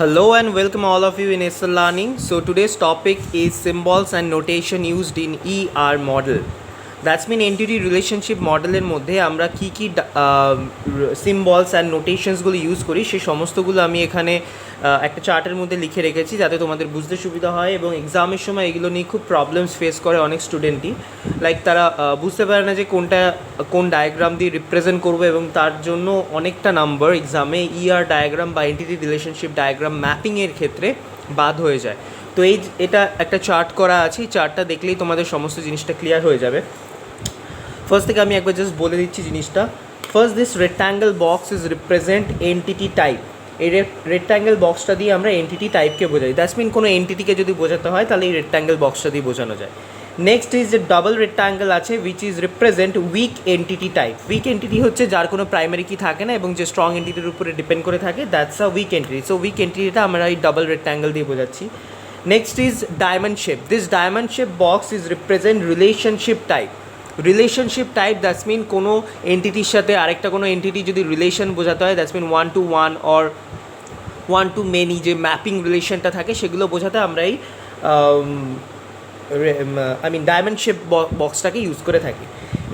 Hello and welcome all of you in SL Learning. So today's topic is symbols and notation used in ER model. That's mean entity relationship model এর মধ্যে আমরা কি symbols and নোটেশনসগুলো use করি সেই সমস্তগুলো আমি এখানে একটা চার্টের মধ্যে লিখে রেখেছি যাতে তোমাদের বুঝতে সুবিধা হয় এবং এক্সামের সময় এগুলো নিয়ে খুব প্রবলেমস ফেস করে অনেক স্টুডেন্টই লাইক তারা বুঝতে পারে না যে কোন ডায়াগ্রাম দিয়ে রিপ্রেজেন্ট করবো এবং তার জন্য অনেকটা নাম্বার এক্সামে ইআর ডায়াগ্রাম বা এন্টিটি রিলেশনশিপ ডায়াগ্রাম ম্যাপিংয়ের ক্ষেত্রে বাদ হয়ে যায়। তো এটা একটা চার্ট করা আছে, চার্টটা দেখলেই তোমাদের সমস্ত জিনিসটা ক্লিয়ার হয়ে যাবে। ফার্স্ট থেকে আমি একবার জাস্ট বলে দিচ্ছি জিনিসটা। First this rectangle box is represent entity type. এই রেক্ট্যাঙ্গেল বক্সটা দিয়ে আমরা এন্টিটি টাইপকে বোঝাই। দ্যাটস মিন কোনো এন্টিটিকে যদি বোঝাতে হয় তাহলে এই রেক্ট্যাঙ্গেল বক্সটা দিয়ে বোঝানো যায়। নেক্সট ইজ যে ডাবল রেক্ট্যাঙ্গেল আছে which is represent weak entity type. Weak entity হচ্ছে যার কোনো প্রাইমারি কি থাকে না এবং যে স্ট্রং এন্টিটির উপরে ডিপেন্ড করে থাকে, that's a weak entity. So weak এন্টিটিটা আমরা এই ডাবল রেক্ট্যাঙ্গেল দিয়ে বোঝাচ্ছি। Next is diamond shape. This diamond shape box is represent relationship type. Relationship type that's mean কোনো এন্টিটির সাথে আরেকটা কোনো এন্টিটি যদি রিলেশন বোঝাতে হয়, that's mean 1 to 1 or 1 to many যে ম্যাপিং রিলেশনটা থাকে সেগুলো বোঝাতে আমরা এই ডায়মন্ড শেপ বক্সটাকে ইউজ করে থাকি।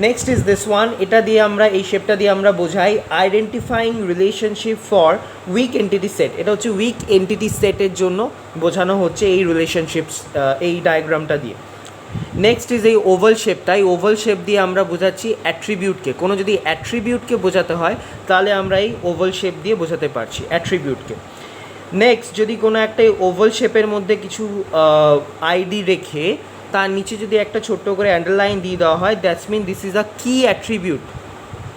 Next is this one. এটা দিয়ে আমরা এই শেপটা দিয়ে আমরা বোঝাই identifying relationship for weak entity set. এটা হচ্ছে উইক এন্টিটি সেটের জন্য বোঝানো হচ্ছে এই রিলেশনশিপস এই ডায়াগ্রামটা দিয়ে। নেক্সট ইজ এই ওভাল শেপটা। এই ওভাল শেপ দিয়ে আমরা বোঝাচ্ছি অ্যাট্রিবিউটকে। কোনো যদি অ্যাট্রিবিউটকে বোঝাতে হয় তাহলে আমরা এই ওভাল শেপ দিয়ে বোঝাতে পারছি অ্যাট্রিবিউটকে। নেক্সট যদি কোনো একটা ওভাল শেপের মধ্যে কিছু আইডি রেখে তার নিচে যদি একটা ছোট্ট করে আন্ডারলাইন দিয়ে দেওয়া হয়, that's mean this is a key attribute,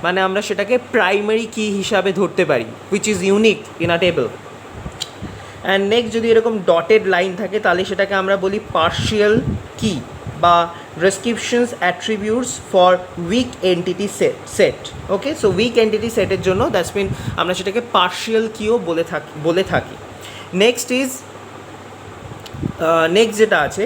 মানে আমরা সেটাকে প্রাইমারি কি হিসাবে ধরতে পারি which is unique in a table. And next যদি এরকম ডটেড লাইন থাকে তাহলে সেটাকে আমরা বলি পার্শিয়াল কি বা descriptions attributes for weak entity set. Okay, so weak entity সেটের জন্য দ্যাটস মিন আমরা সেটাকে পার্শিয়াল কিও বলে থাকি। নেক্সট যেটা আছে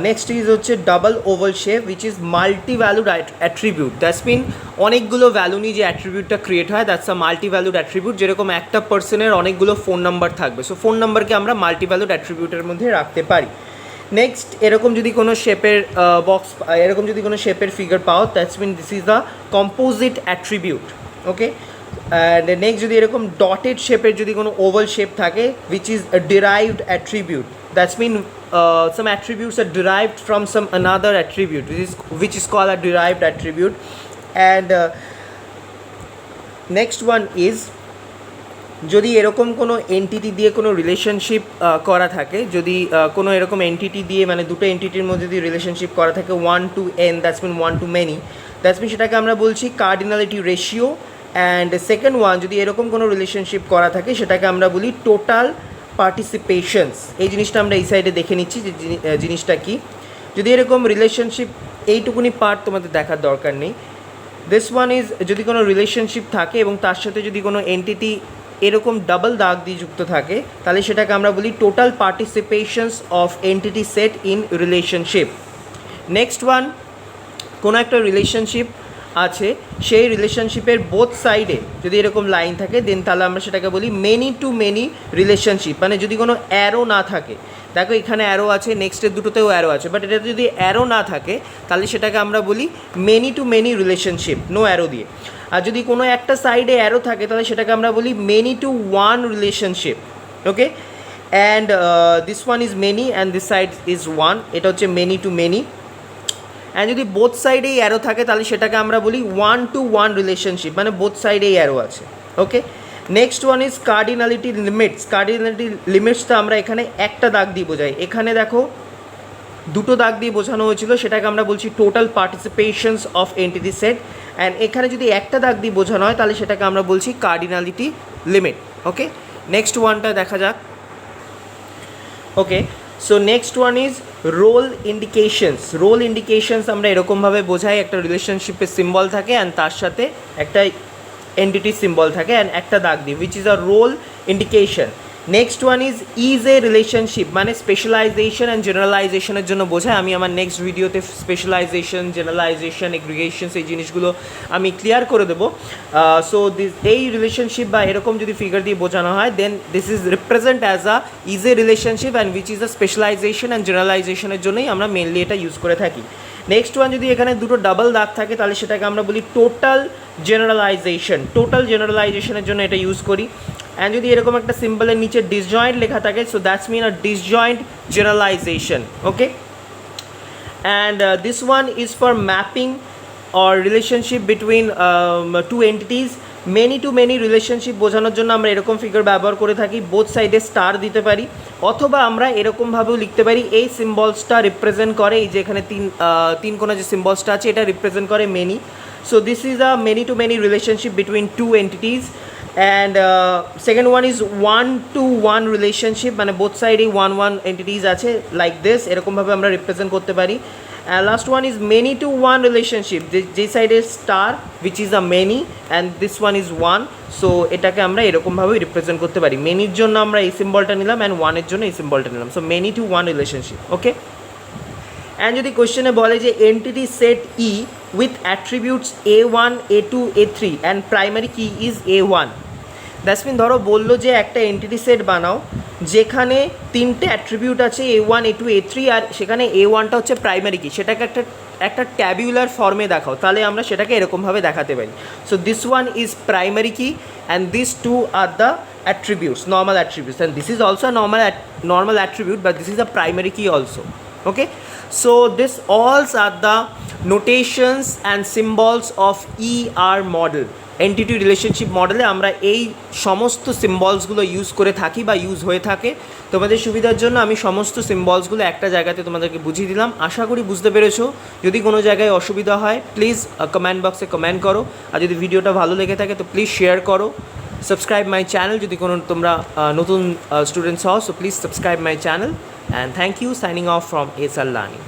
নেক্সট ইজ হচ্ছে double oval shape which is multi valued attribute. That's mean অনেকগুলো ভ্যালু নিয়ে যে অ্যাট্রিবিউটটা ক্রিয়েট হয় that's a multi valued attribute. যেরকম একটা পার্সনের অনেকগুলো ফোন নাম্বার থাকবে, সো ফোন নাম্বারকে আমরা মাল্টি ভ্যালুড অ্যাট্রিবিউটের মধ্যে রাখতে পারি। নেক্সট এরকম যদি কোনো শেপের এরকম যদি কোনো শেপের ফিগার পাও that's mean this is the composite attribute. Okay, and next যদি এরকম ডটেড শেপের যদি কোনো ওভাল শেপ থাকে which is a derived attribute, that's mean some attributes are derived from some another attribute which is called a derived attribute. And next one is যদি এরকম কোনো entity দিয়ে কোনো রিলেশনশিপ করা থাকে, যদি কোনো এরকম এন্টিটি দিয়ে মানে দুটো এন্টিটির মধ্যে যদি রিলেশনশিপ করা থাকে 1 to n, that's mean 1 to many, that's mean সেটাকে আমরা বলছি cardinality ratio. And second one যদি এরকম কোনো রিলেশনশিপ করা থাকে সেটাকে আমরা বলি টোটাল পার্টিসিপেশনস। এই জিনিসটা আমরা এই সাইডে দেখে নিচ্ছি যে জিনিসটা কি। যদি এরকম রিলেশনশিপ এইটুকুনি পার্ট তোমাদের দেখার দরকার নেই। দিস ওয়ান ইজ যদি কোনো রিলেশনশিপ থাকে এবং তার সাথে যদি কোনো এন্টিটি এরকম ডাবল দাগ দিয়ে যুক্ত থাকে তাহলে সেটাকে আমরা বলি total পার্টিসিপেশনস of entity set in relationship. Next one, কোনো একটা রিলেশনশিপ আছে, সেই রিলেশনশিপের বোথ সাইডে যদি এরকম লাইন থাকে দেন তাহলে আমরা সেটাকে বলি মেনি টু মেনি রিলেশনশিপ। মানে যদি কোনো অ্যারো না থাকে, দেখো এখানে অ্যারো আছে, নেক্সটের দুটোতেও অ্যারো আছে, বাট এটা যদি অ্যারো না থাকে তাহলে সেটাকে আমরা বলি many to many relationship no arrow দিয়ে। আর যদি কোনো একটা সাইডে অ্যারো থাকে তাহলে সেটাকে আমরা বলি many to one relationship. Okay, and this one is many and this side is one, এটা হচ্ছে মেনি টু মেনি। অ্যান্ড যদি বোথ সাইডেই অ্যারো থাকে তাহলে সেটাকে আমরা বলি 1 to 1 রিলেশনশিপ, মানে বোথ সাইডেই অ্যারো আছে। Okay, next one is cardinality limits. Cardinality লিমিটসটা আমরা এখানে একটা দাগ দিয়ে বোঝাই, এখানে দেখো দুটো দাগ দিয়ে বোঝানো হয়েছিল, সেটাকে আমরা বলছি total পার্টিসিপেশনস of entity set. And এখানে যদি একটা দাগ দিয়ে বোঝানো হয় তাহলে সেটাকে আমরা বলছি কার্ডিনালিটি লিমিট। ওকে, নেক্সট ওয়ানটা দেখা যাক। Okay, so next one is role indications. Role indications আমরা এরকমভাবে বোঝাই, একটা রিলেশনশিপের সিম্বল থাকে অ্যান্ড তার সাথে একটা এন্টিটি সিম্বল থাকে অ্যান্ড একটা দাগ দিই which is a role indication. Next one is a relationship, মানে স্পেশালাইজেশন অ্যান্ড জেনারেলাইজেশনের জন্য বোঝায়। আমি আমার নেক্সট ভিডিওতে স্পেশালাইজেশন, জেনারেলাইজেশন, এগ্রিগেশনস এই জিনিসগুলো আমি ক্লিয়ার করে দেবো। সো এই রিলেশনশিপ বা এরকম যদি ফিগার দিয়ে বোঝানো হয়, then this is represent as a is a relationship and which is a specialization and জেনারেলাইজেশনের জন্যই আমরা মেনলি এটা ইউজ করে থাকি। নেক্সট ওয়ান যদি এখানে দুটো ডাবল দাগ থাকে তাহলে সেটাকে আমরা বলি টোটাল জেনারেলাইজেশন। টোটাল জেনারেলাইজেশনের জন্য এটা ইউজ করি। অ্যান্ড যদি এরকম একটা সিম্বলের নিচে ডিসজয়েন্ট লেখা থাকে, so that's mean a disjoint generalisation, okay. And this one is for mapping or relationship between two entities. Many to many relationship বোঝানোর জন্য আমরা এরকম ফিগার ব্যবহার করে থাকি, বোথ সাইডে স্টার দিতে পারি, অথবা আমরা এরকমভাবেও লিখতে পারি এই সিম্বলসটা রিপ্রেজেন্ট করে, এই যে এখানে তিন কোণা যে সিম্বলসটা আছে এটা রিপ্রেজেন্ট করে many. So this is a many to many relationship between two entities. And second one is one to one relationship, মানে বোথ সাইডেই ওয়ান ওয়ান এন্টিটিস আছে লাইক দিস, এরকমভাবে আমরা রিপ্রেজেন্ট করতে পারি। And last one is many to one relationship, যে সাইডে star which is a many and this one is one, so এটাকে আমরা এরকমভাবে রিপ্রেজেন্ট করতে পারি। মেনির জন্য আমরা এই সিম্বলটা নিলাম অ্যান্ড ওয়ানের জন্য এই সিম্বলটা নিলাম, so many to one relationship, okay. And যদি কোয়েশ্চেনে বলে যে entity set E with attributes A1, A2, A3 and primary কি ইজ A1, দ্যাটস মিন ধরো বললো যে একটা এন্টিটি সেট বানাও যেখানে তিনটে অ্যাট্রিবিউট আছে A1, A2, A3 আর সেখানে A1টা হচ্ছে প্রাইমারি কি, সেটাকে একটা ট্যাবুলার ফর্মে দেখাও, তাহলে আমরা সেটাকে এরকমভাবে দেখাতে পারি। So this one is primary key and this two are the attributes, normal attributes, and this is also a normal attribute, but this is a primary key also, okay. So this all are the notations and symbols of ER model, entity relationship মডেলে আমরা এই সমস্ত সিম্বলসগুলো use করে থাকি বা use হয়ে থাকে। তোমাদের সুবিধার জন্য আমি সমস্ত সিম্বলসগুলো একটা জায়গাতে তোমাদেরকে বুঝিয়ে দিলাম, আশা করি বুঝতে পেরেছো। যদি কোনো জায়গায় অসুবিধা হয় প্লিজ কমেন্ট বক্সে কমেন্ট করো, আর যদি ভিডিওটা ভালো লেগে থাকে তো প্লিজ শেয়ার করো। সাবস্ক্রাইব মাই চ্যানেল, যদি কোনো তোমরা নতুন স্টুডেন্টস হও, so please subscribe my channel, and thank you, signing off from SR learning.